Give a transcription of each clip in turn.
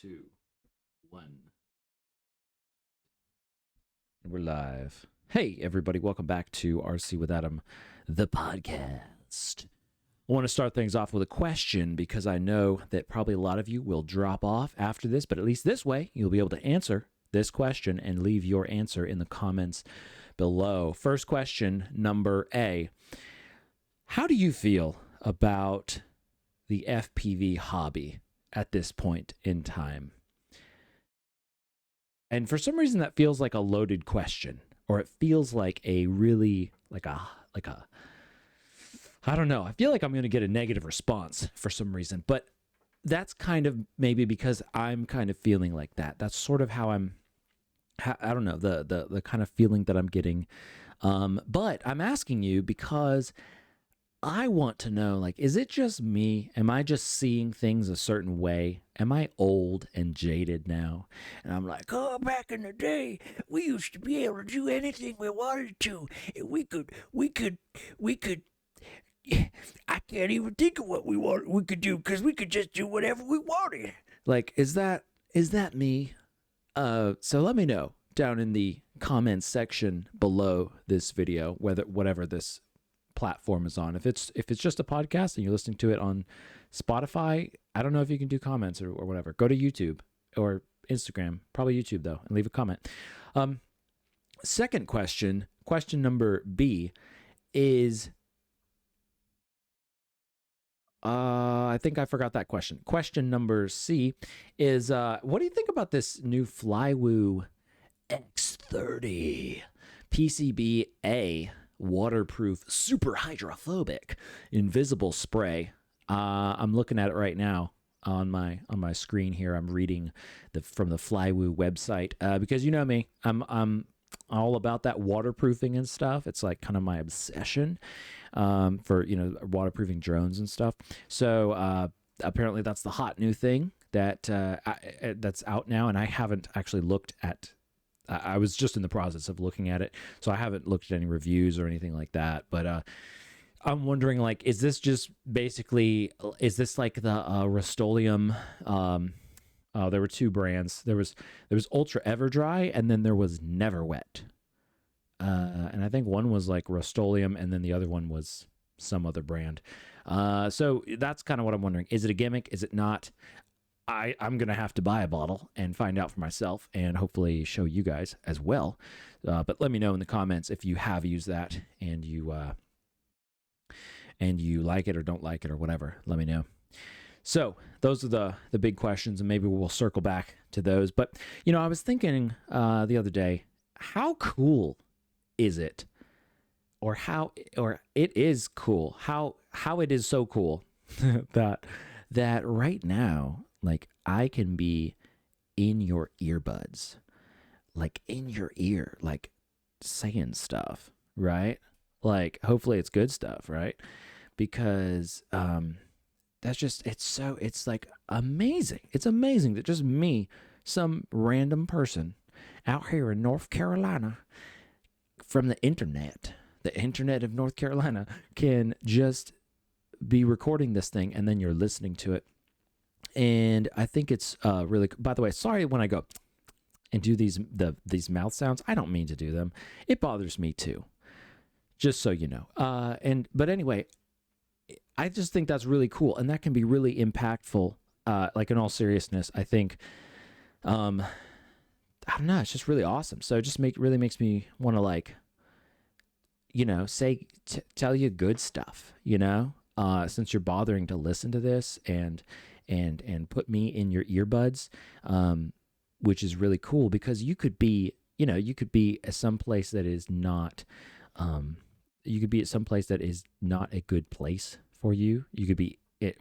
2, 1. And we're live. Hey, everybody. Welcome back to RC with Adam, the podcast. I want to start things off with a question because I know that probably a lot of you will drop off after this, but at least this way, you'll be able to answer this question and leave your answer in the comments below. First question, number A. How do you feel about the FPV hobby at this point in time? And for some reason that feels like a loaded question, or it feels like a really like a I don't know. I feel like I'm going to get a negative response for some reason, but that's kind of maybe because I'm kind of feeling like that. That's sort of how I don't know, the kind of feeling that I'm getting. But I'm asking you because I want to know, like, is it just me? Am I just seeing things a certain way? Am I old and jaded now? And I'm like, oh, back in the day, we used to be able to do anything we wanted to. We could, I can't even think of what we could do because we could just do whatever we wanted. Like, is that me? So let me know down in the comments section below this video, whatever this platform is on. If it's just a podcast and you're listening to it on Spotify, I don't know if you can do comments or whatever. Go to YouTube or Instagram, probably YouTube though, and leave a comment. Second question number B is, I think I forgot that question. Question number C is, what do you think about this new Flywoo X30 PCB-A waterproof, super hydrophobic, invisible spray? I'm looking at it right now on my screen here. I'm reading from the Flywoo website because you know me, I'm all about that waterproofing and stuff. It's like kind of my obsession for waterproofing drones and stuff. So apparently that's the hot new thing that's out now, and I haven't actually looked at. I was just in the process of looking at it, so I haven't looked at any reviews or anything like that. But I'm wondering, like, is this just basically, is this like the Rust-Oleum? There were two brands. There was Ultra Everdry, and then there was Never Wet. And I think one was like Rust-Oleum, and then the other one was some other brand. So that's kind of what I'm wondering. Is it a gimmick? Is it not? I'm going to have to buy a bottle and find out for myself and hopefully show you guys as well. But let me know in the comments if you have used that and you like it or don't like it or whatever. Let me know. So those are the big questions, and maybe we'll circle back to those. But, I was thinking the other day, how cool is it? Or it is cool. How it is so cool that right now, like, I can be in your earbuds, like in your ear, like saying stuff, right? Like, hopefully it's good stuff, right? Because it's like amazing. It's amazing that just me, some random person out here in North Carolina from the internet of North Carolina, can just be recording this thing, and then you're listening to it. And I think it's really, by the way, sorry when I go and do these mouth sounds, I don't mean to do them. It bothers me too, just so you know. But anyway, I just think that's really cool, and that can be really impactful. Like, in all seriousness, I think, I don't know, it's just really awesome. So it just really makes me want to, like, tell you good stuff, since you're bothering to listen to this and put me in your earbuds, which is really cool because you could be at some place that is not, a good place for you. You could be,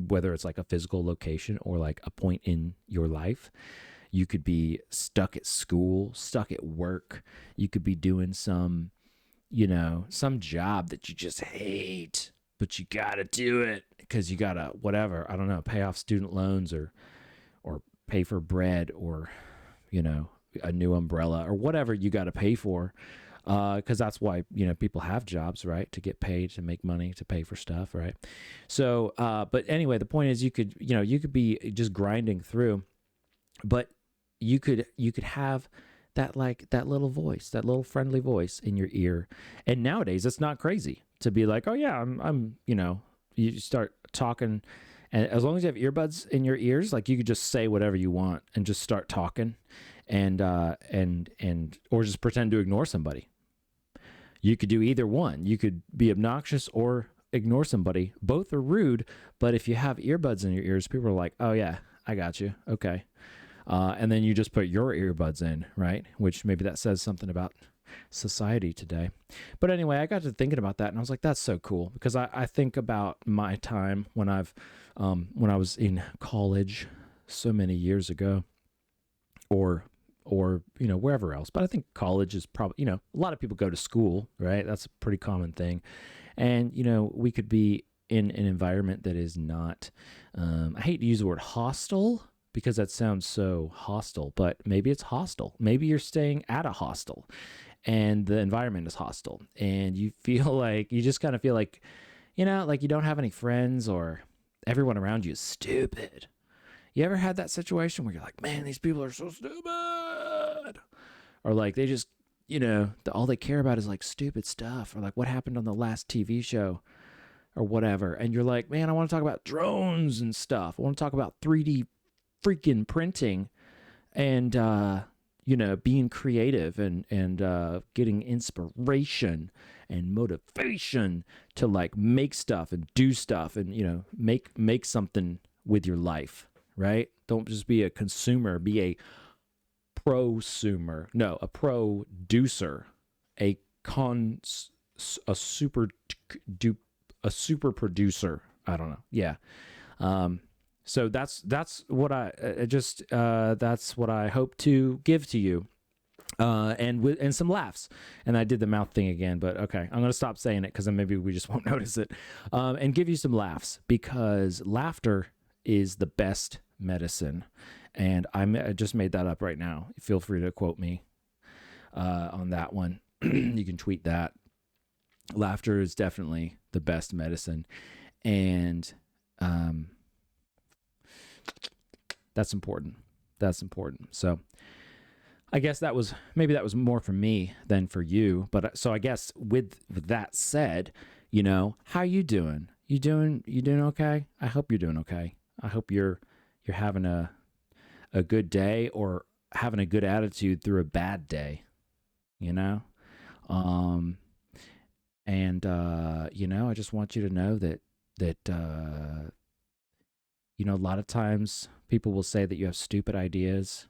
whether it's like a physical location or like a point in your life. You could be stuck at school, stuck at work. You could be doing some job that you just hate, but you gotta do it because you gotta, whatever, I don't know, pay off student loans or pay for bread or, a new umbrella or whatever you gotta pay for. Because that's why, people have jobs, right? To get paid, to make money, to pay for stuff, right? So, but anyway, the point is you could be just grinding through But you could have that, like, that little voice, that little friendly voice in your ear. And nowadays it's not crazy to be like, oh yeah, I'm you start talking, and as long as you have earbuds in your ears, like, you could just say whatever you want and just start talking, and or just pretend to ignore somebody. You could do either one. You could be obnoxious or ignore somebody. Both are rude, but if you have earbuds in your ears, people are like, oh yeah, I got you. Okay. And then you just put your earbuds in, right? Which maybe that says something about society today. But anyway, I got to thinking about that, and I was like, that's so cool, because I think about my time when when I was in college so many years ago, or wherever else. But I think college is probably, a lot of people go to school, right? That's a pretty common thing. And we could be in an environment that is not, I hate to use the word hostile, because that sounds so hostile, but maybe it's hostile. Maybe you're staying at a hostel and the environment is hostile, and you feel like, you just kind of feel like, like you don't have any friends, or everyone around you is stupid. You ever had that situation where you're like, man, these people are so stupid? Or like, they just, all they care about is like stupid stuff, or like what happened on the last TV show or whatever. And you're like, man, I want to talk about drones and stuff. I want to talk about 3D freaking printing, and being creative, and getting inspiration and motivation to like make stuff and do stuff, and make something with your life, right? Don't just be a consumer, be a prosumer. No, a producer, a super producer. I don't know. Yeah. So that's what that's what I hope to give to you, and some laughs. And I did the mouth thing again, but okay, I'm gonna stop saying it, because then maybe we just won't notice it, and give you some laughs, because laughter is the best medicine. And I just made that up right now. Feel free to quote me on that one. You can tweet that. Laughter is definitely the best medicine, and that's important. That's important. So I guess that was more for me than for you. But so I guess with that said, how you doing? You doing okay? I hope you're doing okay. I hope you're having a good day, or having a good attitude through a bad day, and I just want you to know that a lot of times people will say that you have stupid ideas,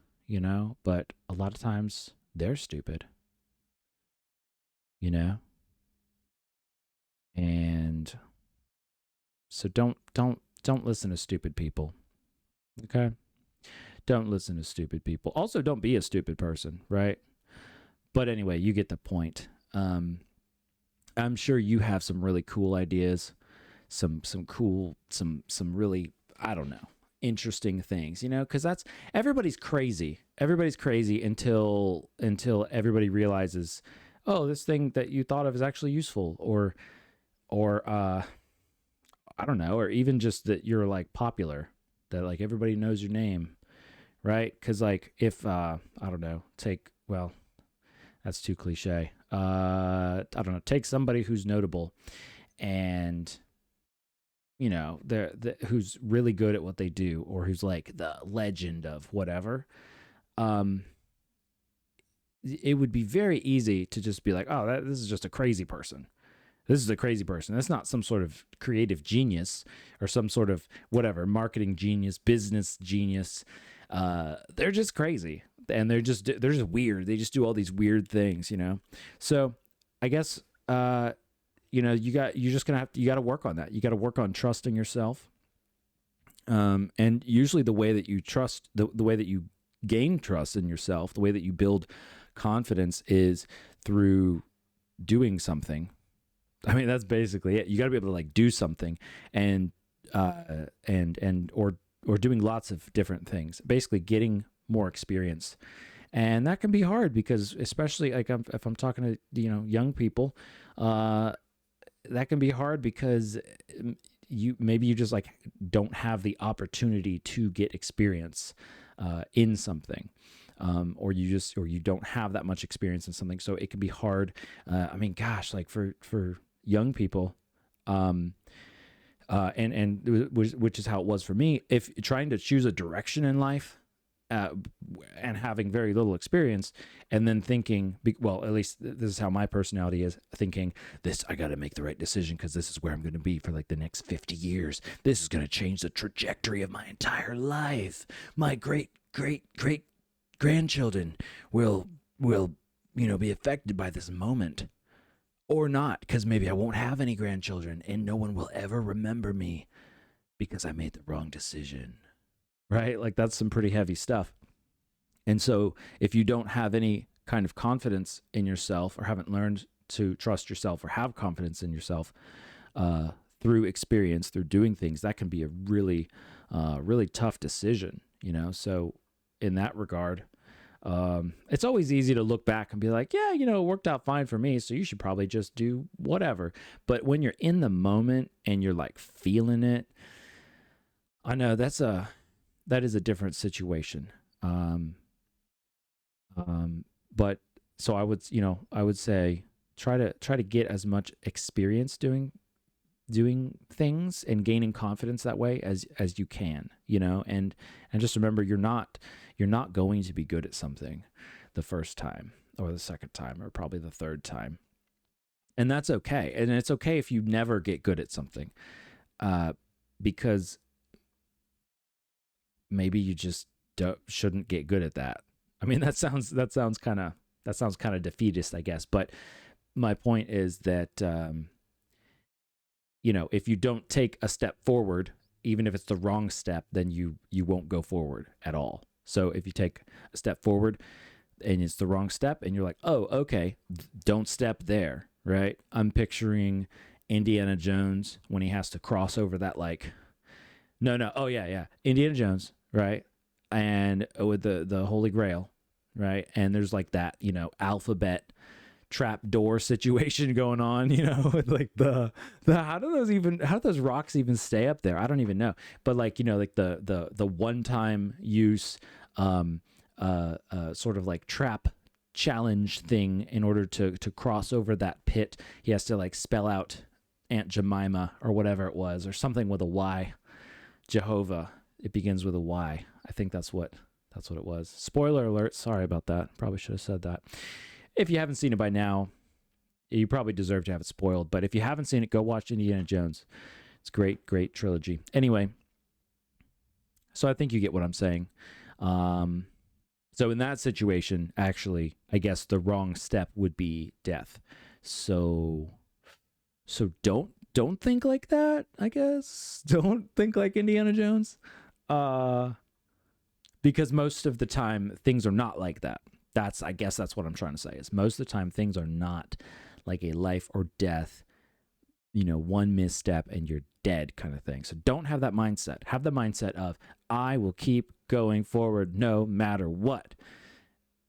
but a lot of times they're stupid, and so don't listen to stupid people. Okay? Don't listen to stupid people. Also, don't be a stupid person, right? But anyway, you get the point. I'm sure you have some really cool ideas, some really, I don't know, interesting things, because that's, everybody's crazy. Everybody's crazy until everybody realizes, oh, this thing that you thought of is actually useful, or I don't know, or even just that you're like popular, that like everybody knows your name, right? Because like if I don't know, that's too cliche. I don't know, take somebody who's notable, and they're who's really good at what they do, or who's like the legend of whatever. It would be very easy to just be like, oh, this is just a crazy person. This is a crazy person. That's not some sort of creative genius, or some sort of whatever, marketing genius, business genius. They're just crazy, and they're just weird. They just do all these weird things, So I guess you got to work on that. You got to work on trusting yourself. And usually the way that you trust, the way that you gain trust in yourself, the way that you build confidence is through doing something. I mean, that's basically it. You got to be able to like do something, or doing lots of different things, basically getting more experience. And that can be hard, because especially like if I'm talking to, young people, that can be hard, because you just like don't have the opportunity to get experience. in something. Or you don't have that much experience in something, so it can be hard. I mean, gosh, like for young people, which is how it was for me. If trying to choose a direction in life, and having very little experience, and then thinking, well, at least this is how my personality is, thinking I got to make the right decision because this is where I'm going to be for like the next 50 years. This is going to change the trajectory of my entire life. My great grandchildren will be affected by this moment, or not, because maybe I won't have any grandchildren and no one will ever remember me because I made the wrong decision. Right? Like that's some pretty heavy stuff. And so if you don't have any kind of confidence in yourself, or haven't learned to trust yourself or have confidence in yourself through experience, through doing things, that can be a really, really tough decision, So in that regard, it's always easy to look back and be like, yeah, it worked out fine for me, so you should probably just do whatever. But when you're in the moment and you're like feeling it, I know that is a different situation. But so I would say try to get as much experience doing things and gaining confidence that way as you can, and just remember, you're not going to be good at something the first time or the second time or probably the third time. And that's okay. And it's okay if you never get good at something, because maybe you just shouldn't get good at that. I mean, that sounds kind of defeatist, I guess. But my point is that, if you don't take a step forward, even if it's the wrong step, then you won't go forward at all. So if you take a step forward and it's the wrong step and you're like, oh, okay, don't step there, right? I'm picturing Indiana Jones when he has to cross over that Indiana Jones, right? And with the Holy Grail, right? And there's like that, alphabet trap door situation going on, with like the how do those rocks even stay up there? I don't even know. But like, like the one-time use sort of like trap challenge thing in order to cross over that pit. He has to like spell out Aunt Jemima or whatever it was, or something with a Y. Jehovah. It begins with a Y. I think that's what it was. Spoiler alert. Sorry about that. Probably should have said that. If you haven't seen it by now, you probably deserve to have it spoiled. But if you haven't seen it, go watch Indiana Jones. It's a great trilogy. Anyway, so I think you get what I'm saying. So in that situation, actually, I guess the wrong step would be death. So don't think like that, I guess. Don't think like Indiana Jones. Because most of the time things are not like that. I guess that's what I'm trying to say, is most of the time things are not like a life or death, one misstep and you're dead kind of thing. So don't have that mindset. Have the mindset of, I will keep going forward no matter what,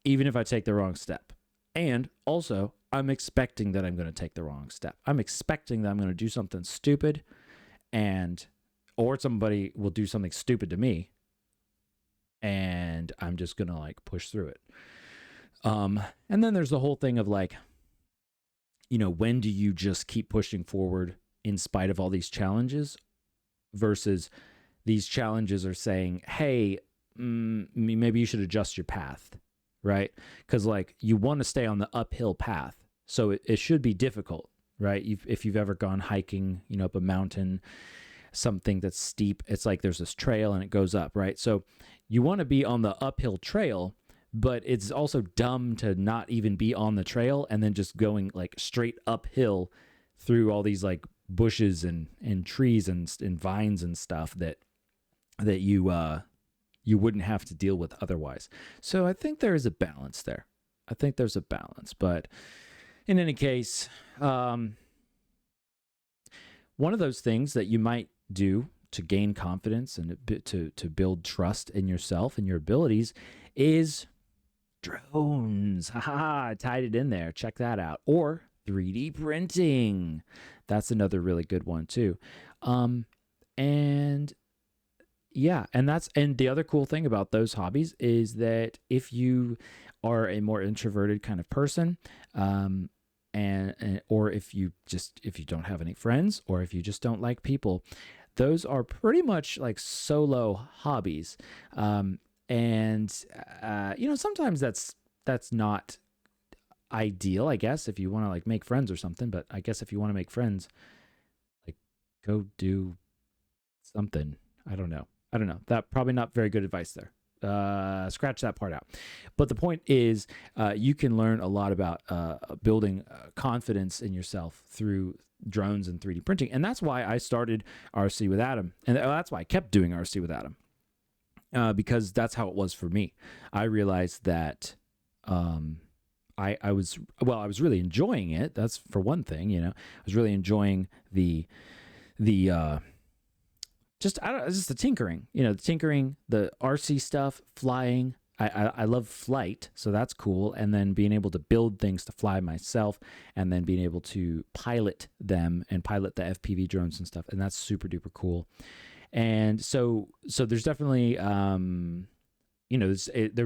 even if I take the wrong step. And also, I'm expecting that I'm going to take the wrong step. I'm expecting that I'm going to do something stupid, or somebody will do something stupid to me, and I'm just going to like push through it. And then there's the whole thing of like, when do you just keep pushing forward in spite of all these challenges, versus these challenges are saying, hey, maybe you should adjust your path, right? Because like you want to stay on the uphill path. So it should be difficult, right? If you've ever gone hiking, up a mountain, something that's steep, it's like there's this trail and it goes up, right? So you want to be on the uphill trail, but it's also dumb to not even be on the trail and then just going like straight uphill through all these like bushes and trees and vines and stuff that you wouldn't have to deal with otherwise. So I think there is a balance there. But in any case, one of those things that you might do to gain confidence and to build trust in yourself and your abilities is drones. I tied it in there. Check that out. Or 3D printing. That's another really good one too. And Yeah, and the other cool thing about those hobbies is that if you are a more introverted kind of person, um, and or if you don't have any friends, or if you just don't like people, those are pretty much like solo hobbies. Um, and sometimes that's not ideal, I guess, if you want to like make friends or something. But I guess if you want to make friends, like go do something. I don't know. I don't know. That probably not very good advice there. Scratch that part out. But the point is, you can learn a lot about building confidence in yourself through drones and 3D printing, and that's why I started RC with Adam, and that's why I kept doing RC with Adam, because that's how it was for me. I realized that I was really enjoying it. That's for one thing. I was really enjoying the just the tinkering, the RC stuff, flying. I love flight, so that's cool. And then being able to build things to fly myself, and then being able to pilot them and pilot the FPV drones and stuff, and that's super duper cool. And so there's definitely there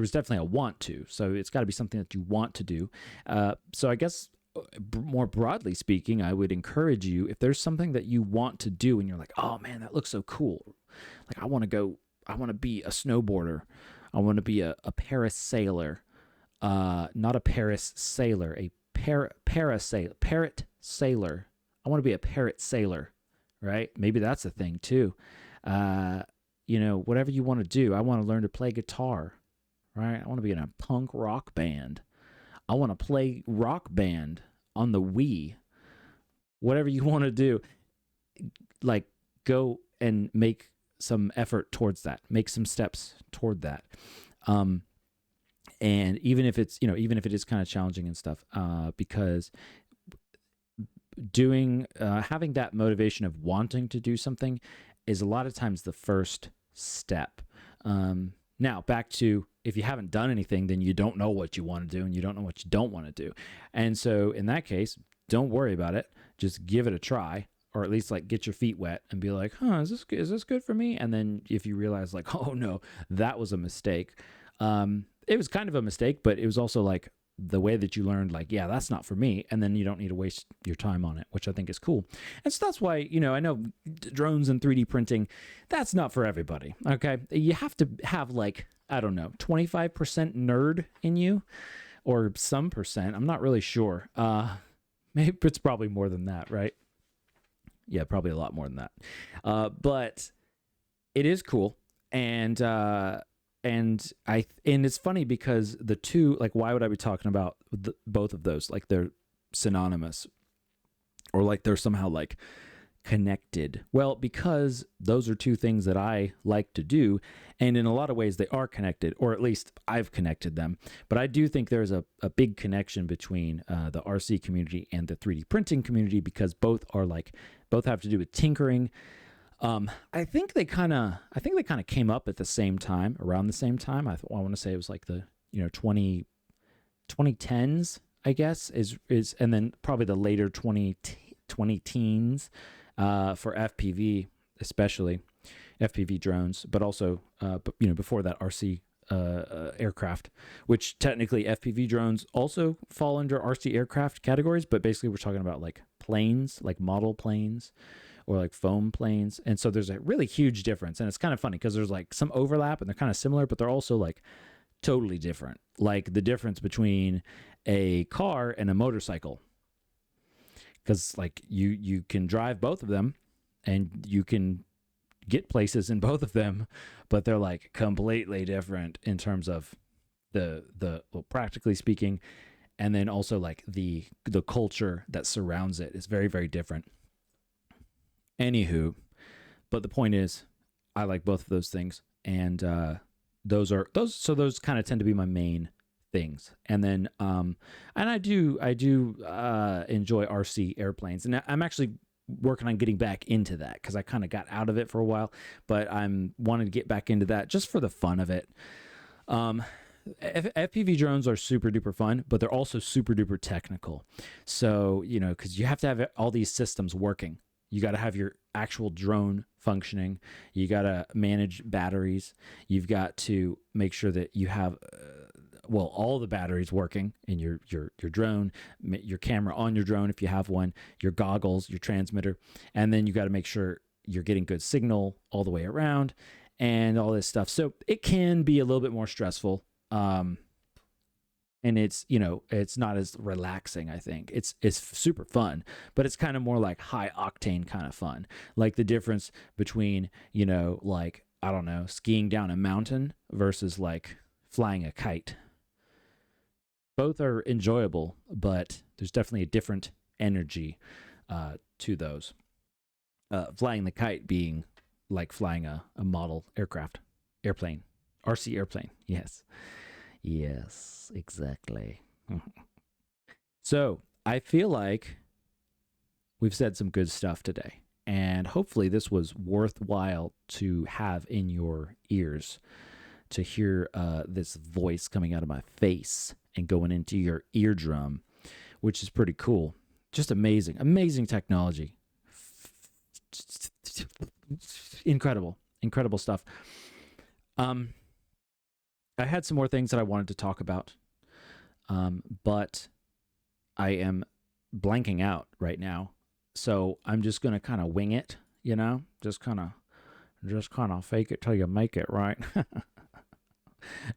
was definitely a want to. So it's got to be something that you want to do. So I guess more broadly speaking, I would encourage you, if there's something that you want to do and you're like, oh man, that looks so cool. Like I want to be a snowboarder. I want to be a parasailer, not a Paris sailor, a parasailer, parrot sailor. I want to be a parrot sailor, right? Maybe that's a thing too. Whatever you want to do. I want to learn to play guitar, right? I want to be in a punk rock band. I want to play Rock Band on the Wii. Whatever you want to do, like go and make some effort towards that. Make some steps toward that. And even if it is kind of challenging and stuff, because having that motivation of wanting to do something is a lot of times the first step. Now, back to, if you haven't done anything, then you don't know what you want to do, and you don't know what you don't want to do. And so in that case, don't worry about it. Just give it a try, or at least like get your feet wet and be like, is this good for me? And then if you realize like, oh no, that was a mistake. It was kind of a mistake, but it was also like the way that you learned, like, yeah, that's not for me. And then you don't need to waste your time on it, which I think is cool. And so that's why, I know drones and 3D printing, that's not for everybody. Okay. You have to have like, I don't know, 25% nerd in you, or some percent. I'm not really sure. Maybe it's probably more than that, right? Yeah, probably a lot more than that. But it is cool. And it's funny because the two, like, why would I be talking about both of those? Like they're synonymous, or like they're somehow like connected. Well, because those are two things that I like to do, and in a lot of ways they are connected, or at least I've connected them. But I do think there's a big connection between the RC community and the 3D printing community, because both have to do with tinkering. I think they kind of came up at the same time, around the same time. I want to say it was like the 2010s, I guess, is and then probably the later 20 teens for FPV, especially FPV drones, but also before that, RC aircraft, which technically FPV drones also fall under RC aircraft categories, but basically we're talking about like planes, like model planes, or like foam planes. And so there's a really huge difference. And it's kind of funny because there's like some overlap and they're kind of similar, but they're also like totally different. Like the difference between a car and a motorcycle. Because like you can drive both of them and you can get places in both of them, but they're like completely different in terms of the practically speaking. And then also like the culture that surrounds it is very, very different. Anywho, but the point is, I like both of those things, and those kind of tend to be my main things. And then, and I do enjoy RC airplanes, and I'm actually working on getting back into that because I kind of got out of it for a while, but I'm wanting to get back into that just for the fun of it. FPV drones are super duper fun, but they're also super duper technical. So, because you have to have all these systems working. You got to have your actual drone functioning. You got to manage batteries. You've got to make sure that you have all the batteries working in your drone, your camera on your drone if you have one, your goggles, your transmitter, and then you got to make sure you're getting good signal all the way around and all this stuff. So it can be a little bit more stressful. And it's, it's not as relaxing. I think it's super fun, but it's kind of more like high octane kind of fun. Like the difference between, like, I don't know, skiing down a mountain versus like flying a kite. Both are enjoyable, but there's definitely a different energy to those. Flying the kite being like flying a model airplane, RC airplane. Yes, exactly. So I feel like we've said some good stuff today, and hopefully this was worthwhile to have in your ears, to hear this voice coming out of my face and going into your eardrum, which is pretty cool. Just amazing technology. Incredible stuff. I had some more things that I wanted to talk about, but I am blanking out right now. So I'm just going to kind of wing it, just kind of fake it till you make it, right?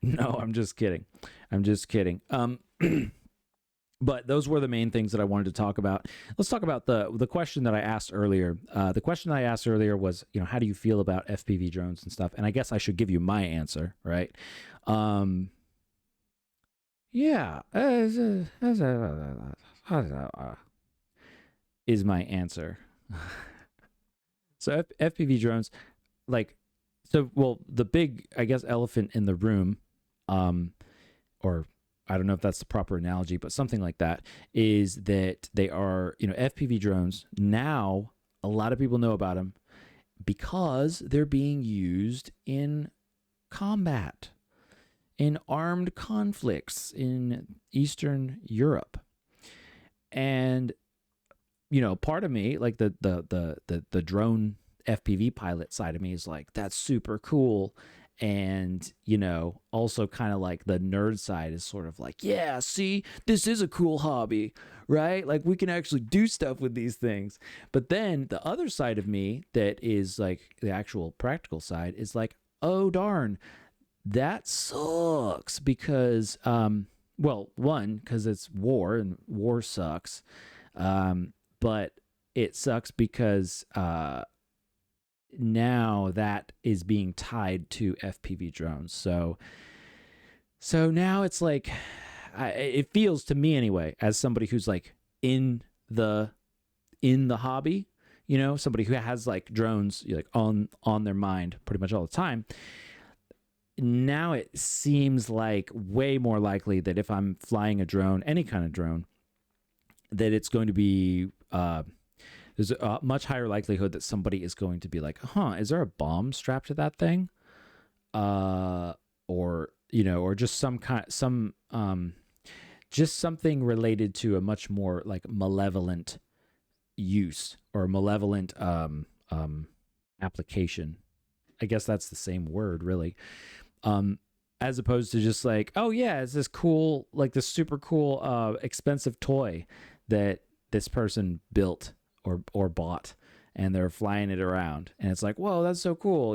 No, I'm just kidding. But those were the main things that I wanted to talk about. Let's talk about the question that I asked earlier. The question I asked earlier was, how do you feel about FPV drones and stuff? And I guess I should give you my answer, right? Yeah, is my answer. So FPV drones, the big, I guess, elephant in the room, or I don't know if that's the proper analogy, but something like that, is that they are, FPV drones. Now, a lot of people know about them because they're being used in combat, in armed conflicts in Eastern Europe. And, part of me, like the drone FPV pilot side of me is like, that's super cool. And, also kind of like the nerd side is sort of like, yeah, see, this is a cool hobby, right? Like we can actually do stuff with these things. But then the other side of me that is like the actual practical side is like, oh, darn, that sucks because, one, because it's war and war sucks. But it sucks because, now that is being tied to FPV drones. So now it's like, it feels to me anyway, as somebody who's like in the hobby, somebody who has like drones like on their mind pretty much all the time. Now it seems like way more likely that if I'm flying a drone, any kind of drone, that it's going to be, there's a much higher likelihood that somebody is going to be like, is there a bomb strapped to that thing? Or just just something related to a much more like malevolent use or malevolent application. I guess that's the same word, really. As opposed to just like, oh yeah, it's this cool, like this super cool, expensive toy that this person built or bought, and they're flying it around, and it's like, whoa, that's so cool,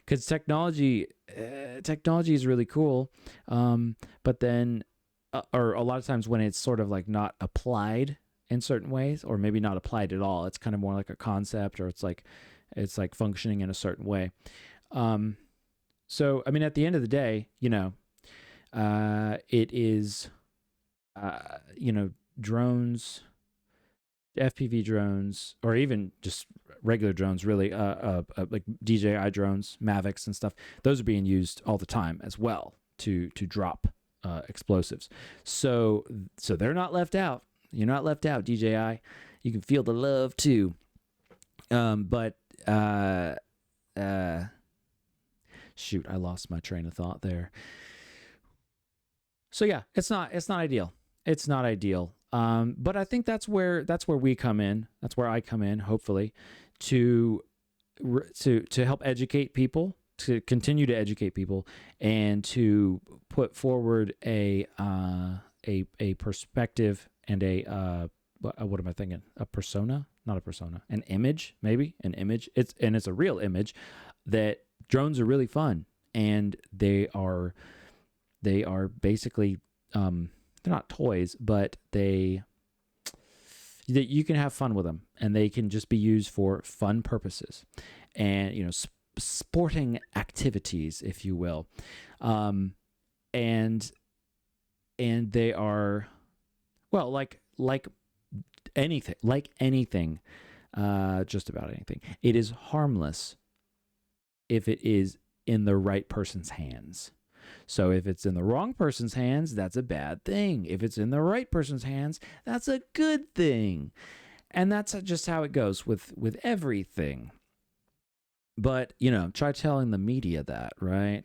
because technology is really cool, but then or a lot of times when it's sort of like not applied in certain ways, or maybe not applied at all, it's kind of more like a concept, or it's like functioning in a certain way. So I mean, at the end of the day, it is drones, FPV drones, or even just regular drones, really, like DJI drones, Mavics and stuff. Those are being used all the time as well to drop explosives. So they're not left out. You're not left out, DJI. You can feel the love too. Shoot, I lost my train of thought there. So yeah, it's not ideal. It's not ideal. But I think that's where we come in. That's where I come in, hopefully, to help educate people, to continue to educate people, and to put forward a perspective and what am I thinking? A persona? Not a persona. An image, maybe an image. It's a real image that drones are really fun, and they are basically they're not toys, but that you can have fun with them, and they can just be used for fun purposes, and sporting activities, if you will, and they are, well, like anything, just about anything. It is harmless if it is in the right person's hands. So if it's in the wrong person's hands, that's a bad thing. If it's in the right person's hands, that's a good thing. And that's just how it goes with everything. But, try telling the media that, right?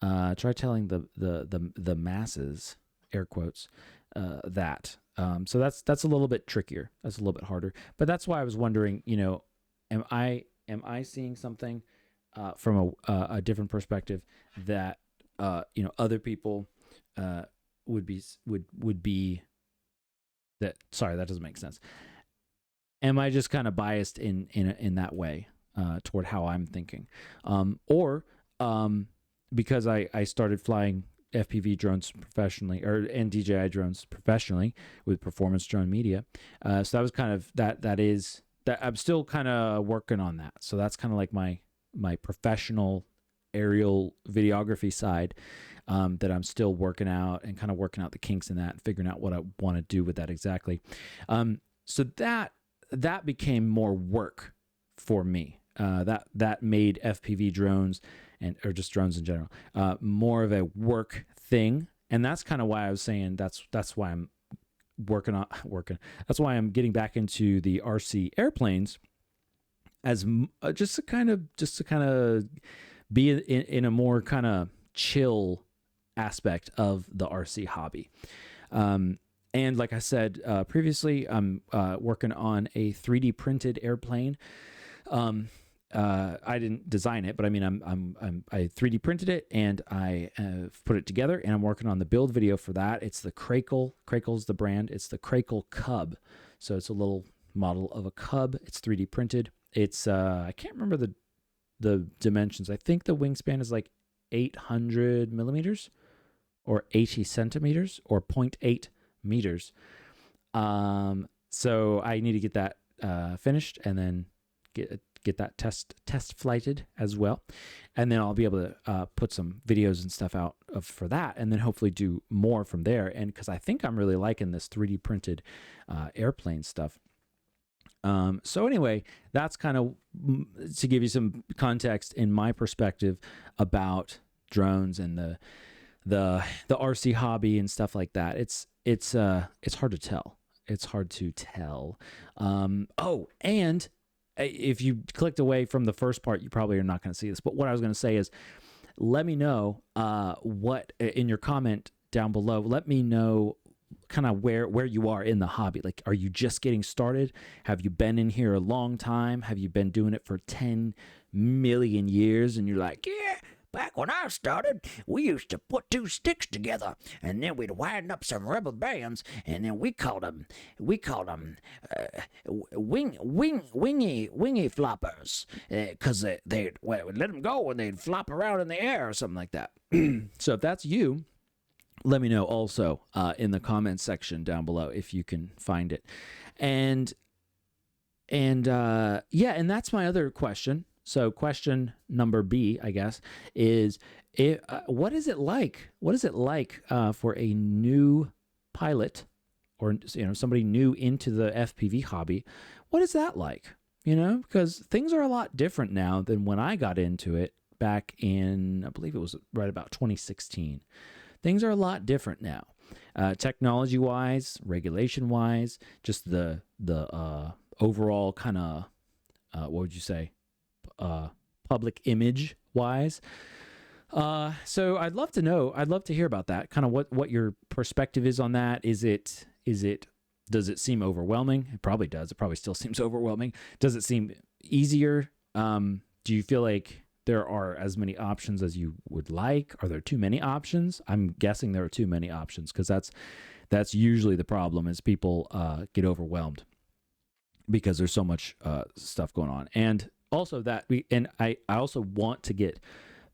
Try telling the masses, air quotes, that. So that's a little bit trickier. That's a little bit harder. But that's why I was wondering, am I seeing something from a different perspective that other people would be that. Sorry, that doesn't make sense. Am I just kind of biased in that way toward how I'm thinking, or because I started flying FPV drones professionally, and DJI drones professionally with Performance Drone Media, so that was kind of that is that I'm still kind of working on that. So that's kind of like my professional aerial videography side that I'm still working out, and kind of working out the kinks in that, and figuring out what I want to do with that exactly. So that became more work for me. That made FPV drones or just drones in general more of a work thing, and that's kind of why I was saying that's why I'm working. That's why I'm getting back into the RC airplanes as just to kind of be in a more kind of chill aspect of the RC hobby. And like I said previously, I'm working on a 3D printed airplane. I didn't design it, but I mean, I 3D printed it, and I put it together, and I'm working on the build video for that. It's the Crackle. Crackle's the brand. It's the Crackle Cub. So it's a little model of a cub. It's 3D printed. It's I can't remember the dimensions. I think the wingspan is like 800 millimeters or 80 centimeters or 0.8 meters. So I need to get that finished, and then get that test flighted as well, and then I'll be able to put some videos and stuff out for that, and then hopefully do more from there. And because I think I'm really liking this 3D printed airplane stuff. So anyway, that's kind of to give you some context in my perspective about drones and the RC hobby and stuff like that. It's hard to tell. It's hard to tell. Oh, and if you clicked away from the first part, you probably are not going to see this. But what I was going to say is, let me know what in your comment down below. Let me know kind of where you are in the hobby. Like, are you just getting started? Have you been in here a long time? Have you been doing it for 10 million years? And you're like, yeah, back when I started, we used to put two sticks together, and then we'd wind up some rubber bands, and then we called them wingy floppers, because they'd let them go and they'd flop around in the air or something like that. So if that's you, let me know also in the comments section down below if you can find it. And yeah, and that's my other question. So question number B, I guess, is what is it like? What is it like for a new pilot, or somebody new into the FPV hobby? What is that like? Because things are a lot different now than when I got into it back in, I believe it was right about 2016. Things are a lot different now, technology-wise, regulation-wise, just the overall kind of what would you say, public image-wise. So I'd love to hear about that. Kind of what your perspective is on that. Does it seem overwhelming? It probably does. It probably still seems overwhelming. Does it seem easier? Do you feel like there are as many options as you would like? Are there too many options? I'm guessing there are too many options, because that's usually the problem, is people get overwhelmed because there's so much stuff going on. And also I also want to get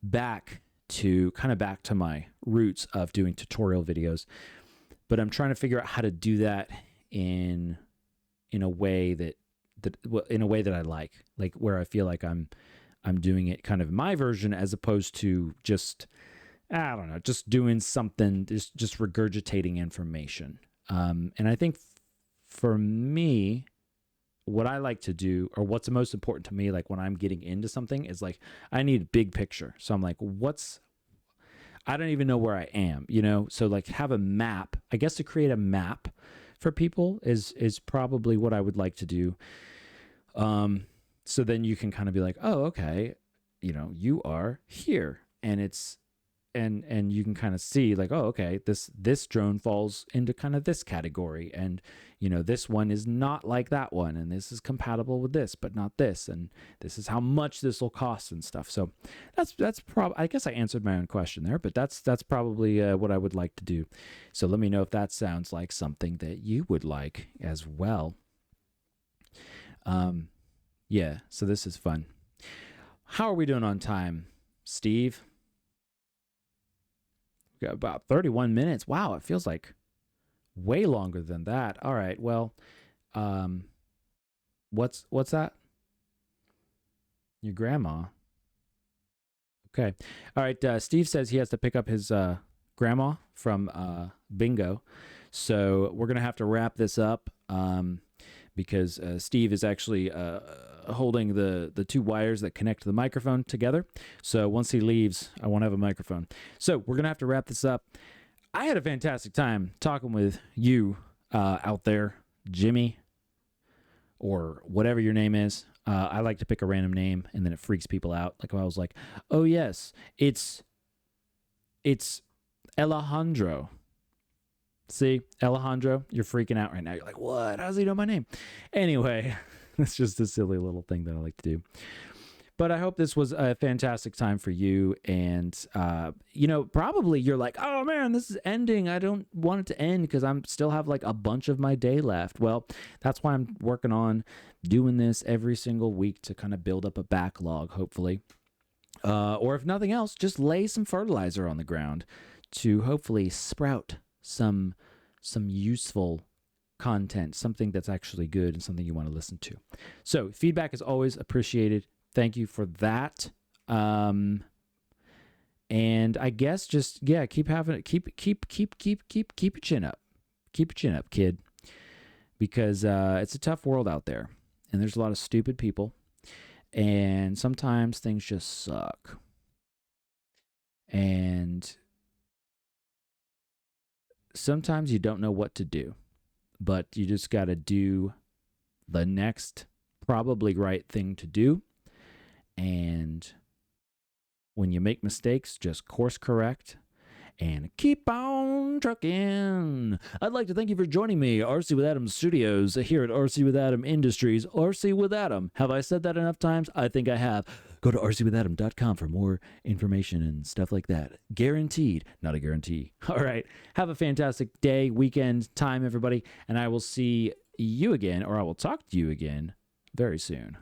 back to my roots of doing tutorial videos, but I'm trying to figure out how to do that in a way that I like where I feel like I'm doing it kind of my version, as opposed to just, I don't know, just doing something, just regurgitating information. And I think for me, what I like to do, or what's the most important to me, like when I'm getting into something, is like, I need big picture. So I'm like, I don't even know where I am, So like, have a map. I guess to create a map for people is probably what I would like to do. So then you can kind of be like, oh, okay, you are here, and and you can kind of see like, oh, okay, this drone falls into kind of this category, and this one is not like that one, and this is compatible with this but not this, and this is how much this will cost and stuff. So that's probably, I guess I answered my own question there, but that's probably what I would like to do. So let me know if that sounds like something that you would like as well. Yeah, so this is fun. How are we doing on time, Steve? We got about 31 minutes. Wow, it feels like way longer than that. All right, well, what's that? Your grandma. Okay. All right, Steve says he has to pick up his grandma from bingo. So we're going to have to wrap this up because Steve is actually holding the two wires that connect the microphone together. So once he leaves, I won't have a microphone. So we're going to have to wrap this up. I had a fantastic time talking with you out there, Jimmy, or whatever your name is. I like to pick a random name, and then it freaks people out. Like, I was like, oh, yes, it's Alejandro. See, Alejandro, you're freaking out right now. You're like, what? How does he know my name? Anyway, that's just a silly little thing that I like to do. But I hope this was a fantastic time for you. And, probably you're like, oh, man, this is ending. I don't want it to end because I'm still have like a bunch of my day left. Well, that's why I'm working on doing this every single week to kind of build up a backlog, hopefully. Or if nothing else, just lay some fertilizer on the ground to hopefully sprout some useful content, something that's actually good and something you want to listen to. So feedback is always appreciated. Thank you for that. And I guess just, keep having it. Keep your chin up. Keep your chin up, kid. Because it's a tough world out there. And there's a lot of stupid people. And sometimes things just suck. And sometimes you don't know what to do. But you just got to do the next probably right thing to do. And when you make mistakes, just course correct and keep on trucking. I'd like to thank you for joining me, RC with Adam Studios, here at RC with Adam Industries, RC with Adam. Have I said that enough times? I think I have. Go to RCwithAdam.com for more information and stuff like that. Guaranteed. Not a guarantee. All right. Have a fantastic day, weekend, time, everybody. And I will see you again, or I will talk to you again very soon.